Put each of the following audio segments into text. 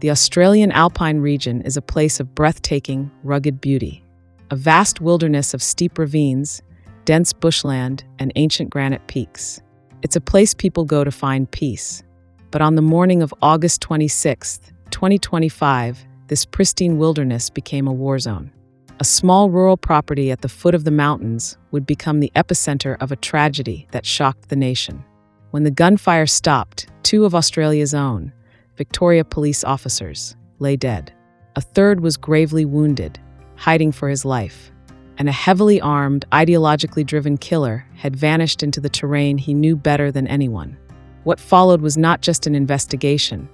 The Australian alpine region is a place of breathtaking, rugged beauty. A vast wilderness of steep ravines, dense bushland, and ancient granite peaks. It's a place people go to find peace. But on the morning of August 26, 2025, this pristine wilderness became a war zone. A small rural property at the foot of the mountains would become the epicenter of a tragedy that shocked the nation. When the gunfire stopped, 2 of Australia's own, Victoria police officers, lay dead. A third was gravely wounded, hiding for his life. And a heavily armed, ideologically driven killer had vanished into the terrain he knew better than anyone. What followed was not just an investigation,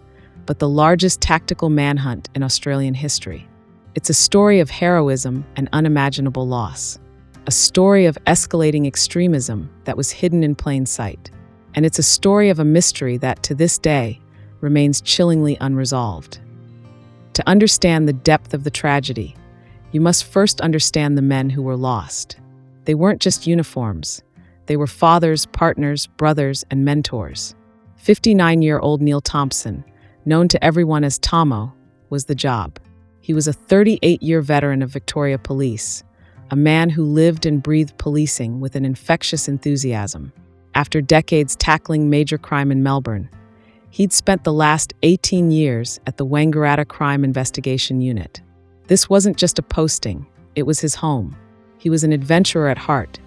but the largest tactical manhunt in Australian history. It's a story of heroism and unimaginable loss. A story of escalating extremism that was hidden in plain sight. And it's a story of a mystery that, to this day, remains chillingly unresolved. To understand the depth of the tragedy, you must first understand the men who were lost. They weren't just uniforms. They were fathers, partners, brothers, and mentors. 59-year-old Neil Thompson, known to everyone as Tomo, was the job. He was a 38-year veteran of Victoria Police, a man who lived and breathed policing with an infectious enthusiasm. After decades tackling major crime in Melbourne, he'd spent the last 18 years at the Wangaratta Crime Investigation Unit. This wasn't just a posting, it was his home. He was an adventurer at heart,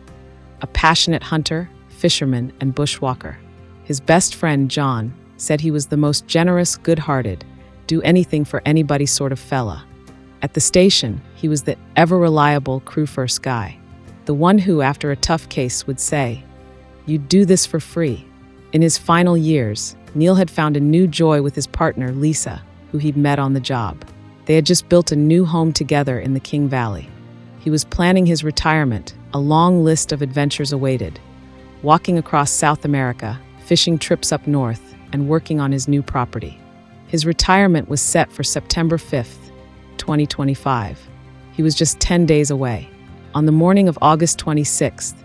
a passionate hunter, fisherman, and bushwalker. His best friend, John, said he was the most generous, good-hearted, do-anything-for-anybody sort of fella. At the station, he was the ever-reliable crew-first guy, the one who, after a tough case, would say, "You'd do this for free." In his final years, Neil had found a new joy with his partner, Lisa, who he'd met on the job. They had just built a new home together in the King Valley. He was planning his retirement. A long list of adventures awaited, walking across South America, fishing trips up north, and working on his new property. His retirement was set for September 5th, 2025. He was just 10 days away. On the morning of August 26th,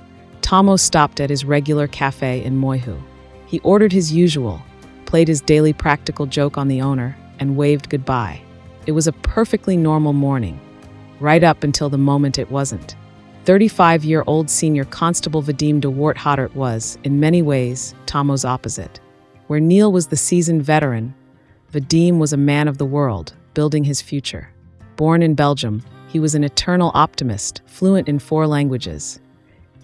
Tomo stopped at his regular cafe in Moihu. He ordered his usual, played his daily practical joke on the owner, and waved goodbye. It was a perfectly normal morning, right up until the moment it wasn't. 35-year-old senior constable Vadim de Wart-Hoddart was, in many ways, Tomo's opposite. Where Neil was the seasoned veteran, Vadim was a man of the world, building his future. Born in Belgium, he was an eternal optimist, fluent in 4 languages: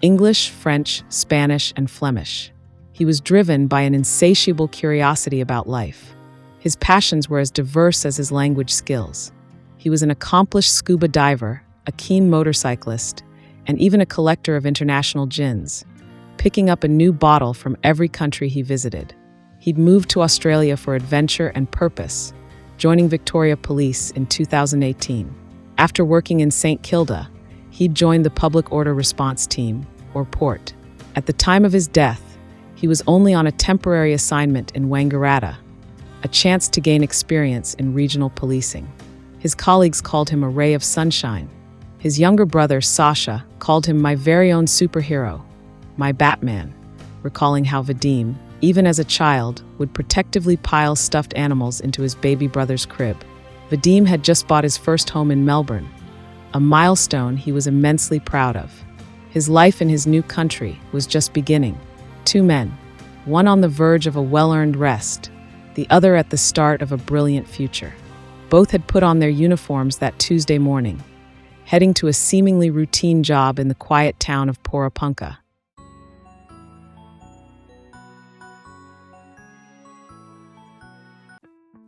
English, French, Spanish, and Flemish. He was driven by an insatiable curiosity about life. His passions were as diverse as his language skills. He was an accomplished scuba diver, a keen motorcyclist, and even a collector of international gins, picking up a new bottle from every country he visited. He'd moved to Australia for adventure and purpose, joining Victoria Police in 2018. After working in St. Kilda, he'd joined the Public Order Response Team, or PORT. At the time of his death, he was only on a temporary assignment in Wangaratta, a chance to gain experience in regional policing. His colleagues called him a ray of sunshine. His younger brother, Sasha, called him my very own superhero, my Batman, recalling how Vadim, even as a child, would protectively pile stuffed animals into his baby brother's crib. Vadim had just bought his first home in Melbourne, a milestone he was immensely proud of. His life in his new country was just beginning. 2 men, one on the verge of a well-earned rest, the other at the start of a brilliant future. Both had put on their uniforms that Tuesday morning, heading to a seemingly routine job in the quiet town of Porapunka.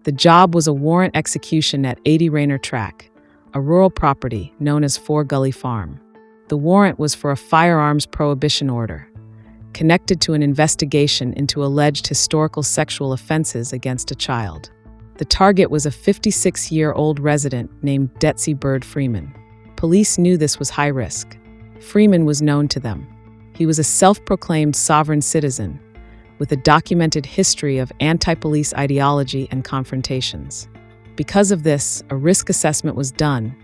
The job was a warrant execution at 80 Rainer Track, a rural property known as Four Gully Farm. The warrant was for a firearms prohibition order, connected to an investigation into alleged historical sexual offenses against a child. The target was a 56-year-old resident named Detsy Bird Freeman. Police knew this was high risk. Freeman was known to them. He was a self-proclaimed sovereign citizen, with a documented history of anti-police ideology and confrontations. Because of this, a risk assessment was done,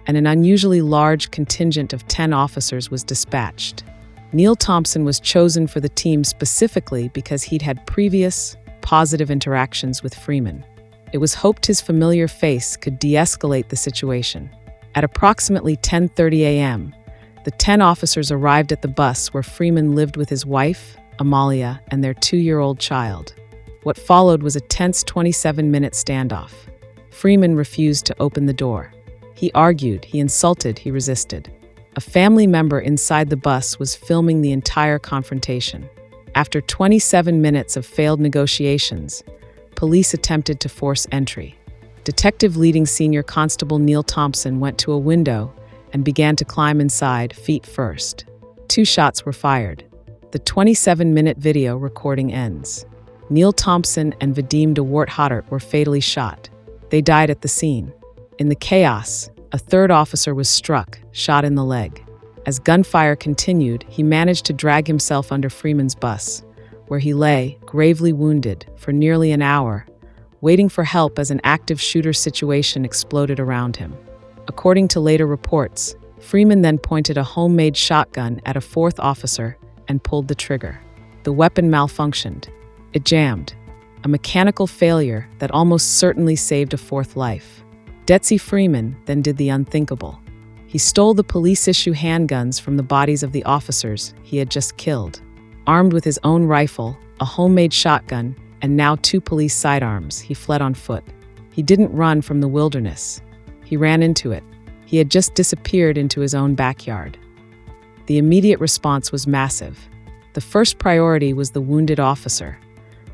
and an unusually large contingent of 10 officers was dispatched. Neil Thompson was chosen for the team specifically because he'd had previous, positive interactions with Freeman. It was hoped his familiar face could de-escalate the situation. At approximately 10:30 a.m., the 10 officers arrived at the bus where Freeman lived with his wife, Amalia, and their 2-year-old child. What followed was a tense 27-minute standoff. Freeman refused to open the door. He argued, he insulted, he resisted. A family member inside the bus was filming the entire confrontation. After 27 minutes of failed negotiations, police attempted to force entry. Detective leading Senior Constable Neil Thompson went to a window and began to climb inside, feet first. 2 shots were fired. The 27-minute video recording ends. Neil Thompson and Vadim de Wart-Hottert were fatally shot. They died at the scene. In the chaos, a 3rd officer was struck, shot in the leg. As gunfire continued, he managed to drag himself under Freeman's bus, where he lay, gravely wounded, for nearly an hour, waiting for help as an active shooter situation exploded around him. According to later reports, Freeman then pointed a homemade shotgun at a 4th officer and pulled the trigger. The weapon malfunctioned. It jammed, a mechanical failure that almost certainly saved a 4th life. Detsy Freeman then did the unthinkable. He stole the police-issue handguns from the bodies of the officers he had just killed. Armed with his own rifle, a homemade shotgun, and now 2 police sidearms, he fled on foot. He didn't run from the wilderness. He ran into it. He had just disappeared into his own backyard. The immediate response was massive. The first priority was the wounded officer,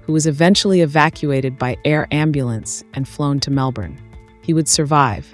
who was eventually evacuated by air ambulance and flown to Melbourne. He would survive.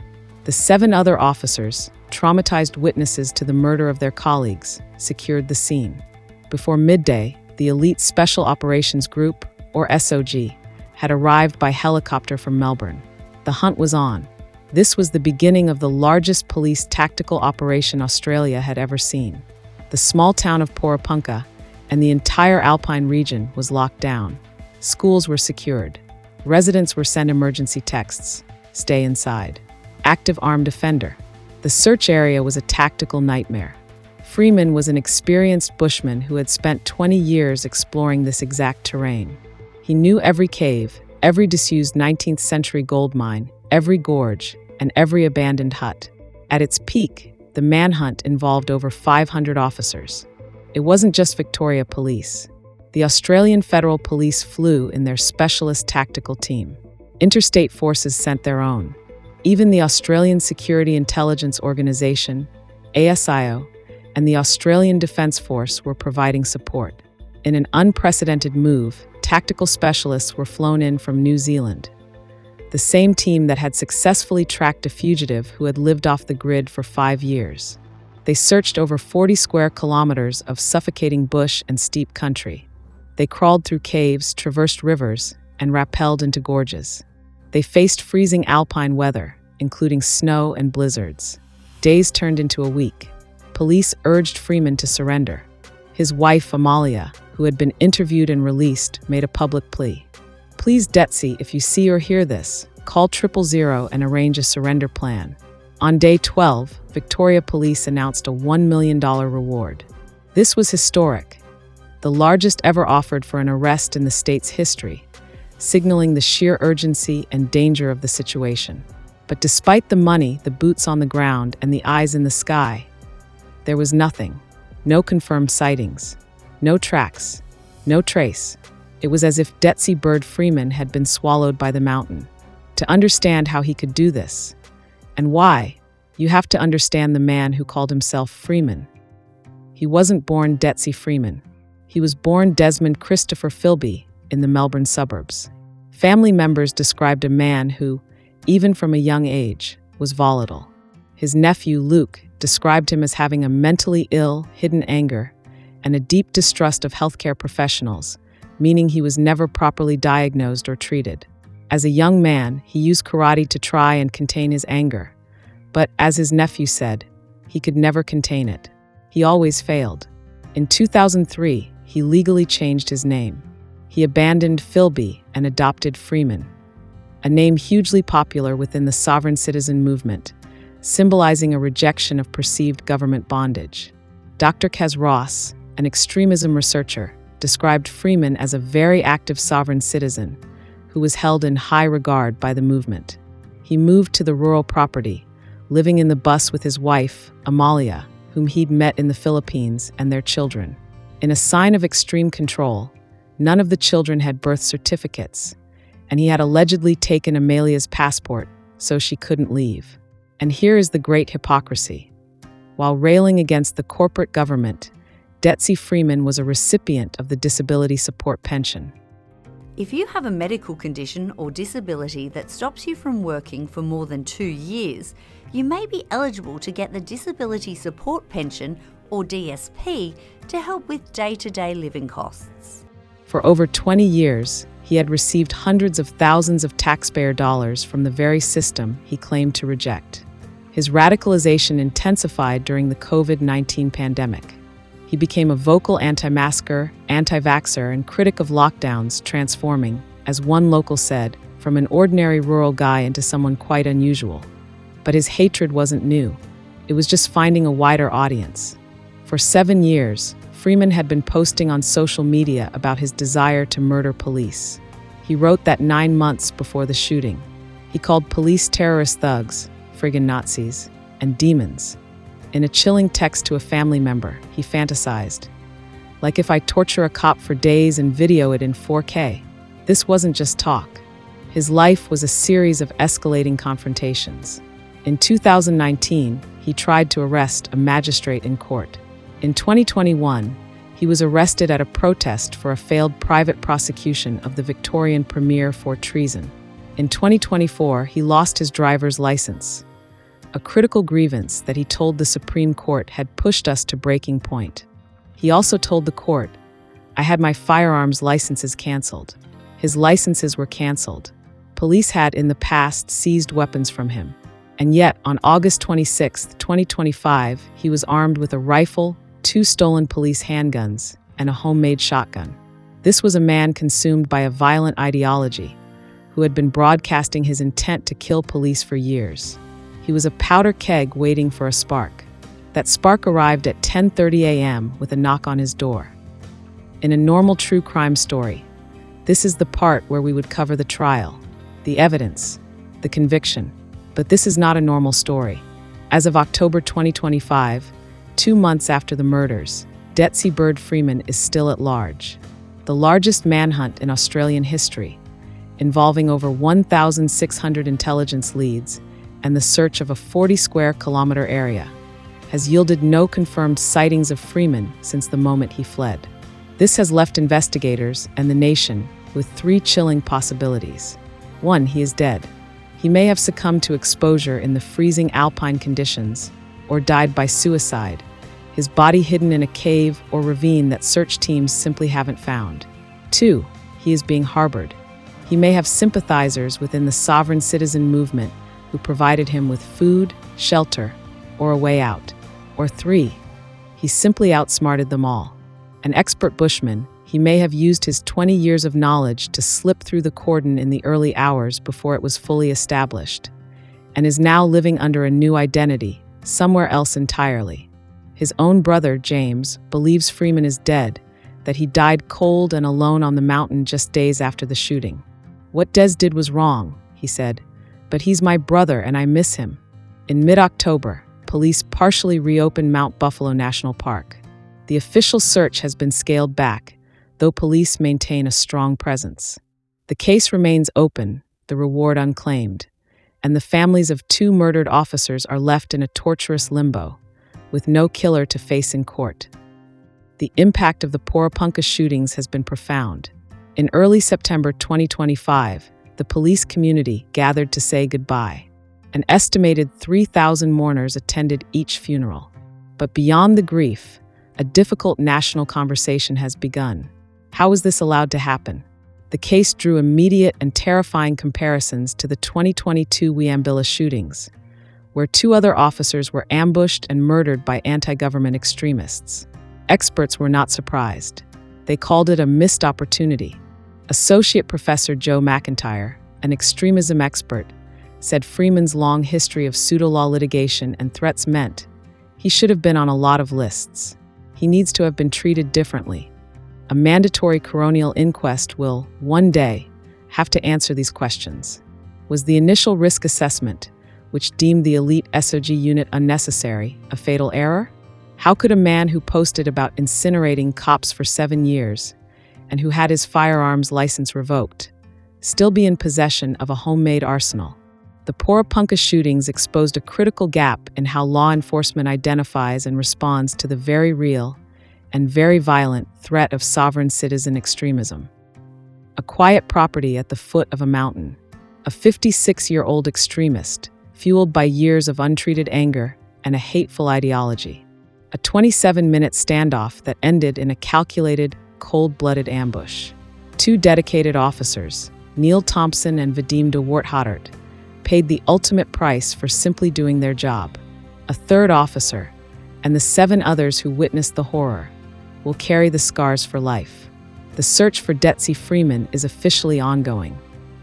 The 7 other officers, traumatized witnesses to the murder of their colleagues, secured the scene. Before midday, the Elite Special Operations Group, or SOG, had arrived by helicopter from Melbourne. The hunt was on. This was the beginning of the largest police tactical operation Australia had ever seen. The small town of Porepunkah and the entire Alpine region was locked down. Schools were secured. Residents were sent emergency texts. Stay inside. Active armed offender. The search area was a tactical nightmare. Freeman was an experienced bushman who had spent 20 years exploring this exact terrain. He knew every cave, every disused 19th century gold mine, every gorge, and every abandoned hut. At its peak, the manhunt involved over 500 officers. It wasn't just Victoria Police. The Australian Federal Police flew in their specialist tactical team. Interstate forces sent their own. Even the Australian Security Intelligence Organisation, ASIO, and the Australian Defence Force were providing support. In an unprecedented move, tactical specialists were flown in from New Zealand, the same team that had successfully tracked a fugitive who had lived off the grid for 5 years. They searched over 40 square kilometers of suffocating bush and steep country. They crawled through caves, traversed rivers, and rappelled into gorges. They faced freezing alpine weather, including snow and blizzards. Days turned into a week. Police urged Freeman to surrender. His wife, Amalia, who had been interviewed and released, made a public plea. Please, Detsy, if you see or hear this, call 000 and arrange a surrender plan. On day 12, Victoria Police announced a $1 million reward. This was historic, the largest ever offered for an arrest in the state's history, signaling the sheer urgency and danger of the situation. But despite the money, the boots on the ground, and the eyes in the sky, there was nothing. No confirmed sightings. No tracks. No trace. It was as if Detsy Bird Freeman had been swallowed by the mountain. To understand how he could do this, and why, you have to understand the man who called himself Freeman. He wasn't born Detsy Freeman. He was born Desmond Christopher Philby in the Melbourne suburbs. Family members described a man who, even from a young age, was volatile. His nephew, Luke, described him as having a mentally ill, hidden anger and a deep distrust of healthcare professionals, meaning he was never properly diagnosed or treated. As a young man, he used karate to try and contain his anger. But, as his nephew said, he could never contain it. He always failed. In 2003, he legally changed his name. He abandoned Philby and adopted Freeman, a name hugely popular within the sovereign citizen movement, symbolizing a rejection of perceived government bondage. Dr. Kez Ross, an extremism researcher, described Freeman as a very active sovereign citizen who was held in high regard by the movement. He moved to the rural property, living in the bus with his wife, Amalia, whom he'd met in the Philippines, and their children. In a sign of extreme control, none of the children had birth certificates, and he had allegedly taken Amalia's passport so she couldn't leave. And here is the great hypocrisy. While railing against the corporate government, Detsy Freeman was a recipient of the disability support pension. If you have a medical condition or disability that stops you from working for more than 2 years, you may be eligible to get the Disability Support Pension, or DSP, to help with day-to-day living costs. For over 20 years, he had received hundreds of thousands of taxpayer dollars from the very system he claimed to reject. His radicalization intensified during the COVID-19 pandemic. He became a vocal anti-masker, anti-vaxxer, and critic of lockdowns, transforming, as one local said, from an ordinary rural guy into someone quite unusual. But his hatred wasn't new. It was just finding a wider audience. For 7 years, Freeman had been posting on social media about his desire to murder police. He wrote that 9 months before the shooting. He called police terrorist thugs, friggin' Nazis, and demons. In a chilling text to a family member, he fantasized, like if I torture a cop for days and video it in 4K. This wasn't just talk. His life was a series of escalating confrontations. In 2019, he tried to arrest a magistrate in court. In 2021, he was arrested at a protest for a failed private prosecution of the Victorian Premier for treason. In 2024, he lost his driver's license, a critical grievance that he told the Supreme Court had pushed us to breaking point. He also told the court, "I had my firearms licenses canceled." His licenses were canceled. Police had in the past seized weapons from him. And yet, on August 26, 2025, he was armed with a rifle, 2 stolen police handguns, and a homemade shotgun. This was a man consumed by a violent ideology, who had been broadcasting his intent to kill police for years. He was a powder keg waiting for a spark. That spark arrived at 10:30 a.m. with a knock on his door. In a normal true crime story, this is the part where we would cover the trial, the evidence, the conviction. But this is not a normal story. As of October 2025, 2 months after the murders, Detsy Bird Freeman is still at large. The largest manhunt in Australian history, involving over 1,600 intelligence leads and the search of a 40-square-kilometer area, has yielded no confirmed sightings of Freeman since the moment he fled. This has left investigators and the nation with 3 chilling possibilities. 1, he is dead. He may have succumbed to exposure in the freezing alpine conditions or died by suicide, his body hidden in a cave or ravine that search teams simply haven't found. 2, he is being harbored. He may have sympathizers within the sovereign citizen movement who provided him with food, shelter, or a way out. Or 3, he simply outsmarted them all. An expert bushman, he may have used his 20 years of knowledge to slip through the cordon in the early hours before it was fully established, and is now living under a new identity, somewhere else entirely. His own brother, James, believes Freeman is dead, that he died cold and alone on the mountain just days after the shooting. "What Des did was wrong," he said, "but he's my brother and I miss him." In mid-October, police partially reopened Mount Buffalo National Park. The official search has been scaled back, though police maintain a strong presence. The case remains open, the reward unclaimed, and the families of 2 murdered officers are left in a torturous limbo, with no killer to face in court. The impact of the Porepunkah shootings has been profound. In early September 2025, the police community gathered to say goodbye. An estimated 3,000 mourners attended each funeral. But beyond the grief, a difficult national conversation has begun. How was this allowed to happen? The case drew immediate and terrifying comparisons to the 2022 Wiambilla shootings, where 2 other officers were ambushed and murdered by anti-government extremists. Experts were not surprised. They called it a missed opportunity. Associate Professor Joe McIntyre, an extremism expert, said Freeman's long history of pseudo-law litigation and threats meant he should have been on a lot of lists. He needs to have been treated differently. A mandatory coronial inquest will, one day, have to answer these questions. Was the initial risk assessment, which deemed the elite SOG unit unnecessary, a fatal error? How could a man who posted about incinerating cops for 7 years and who had his firearms license revoked still be in possession of a homemade arsenal? The Porapunka shootings exposed a critical gap in how law enforcement identifies and responds to the very real and very violent threat of sovereign citizen extremism. A quiet property at the foot of a mountain, a 56-year-old extremist, fueled by years of untreated anger and a hateful ideology. A 27-minute standoff that ended in a calculated, cold-blooded ambush. 2 dedicated officers, Neil Thompson and Vadim de Worthaert, paid the ultimate price for simply doing their job. A 3rd officer, and the 7 others who witnessed the horror, will carry the scars for life. The search for Detsy Freeman is officially ongoing.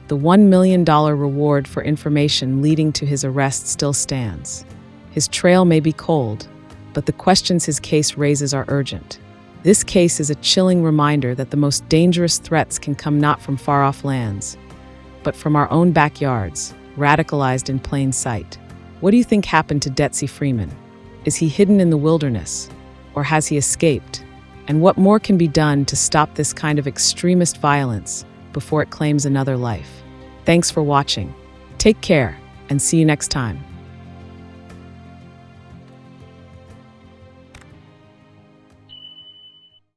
The $1 million reward for information leading to his arrest still stands. His trail may be cold, but the questions his case raises are urgent. This case is a chilling reminder that the most dangerous threats can come not from far-off lands, but from our own backyards, radicalized in plain sight. What do you think happened to Detsy Freeman? Is he hidden in the wilderness, or has he escaped? And what more can be done to stop this kind of extremist violence before it claims another life? Thanks for watching. Take care, and see you next time.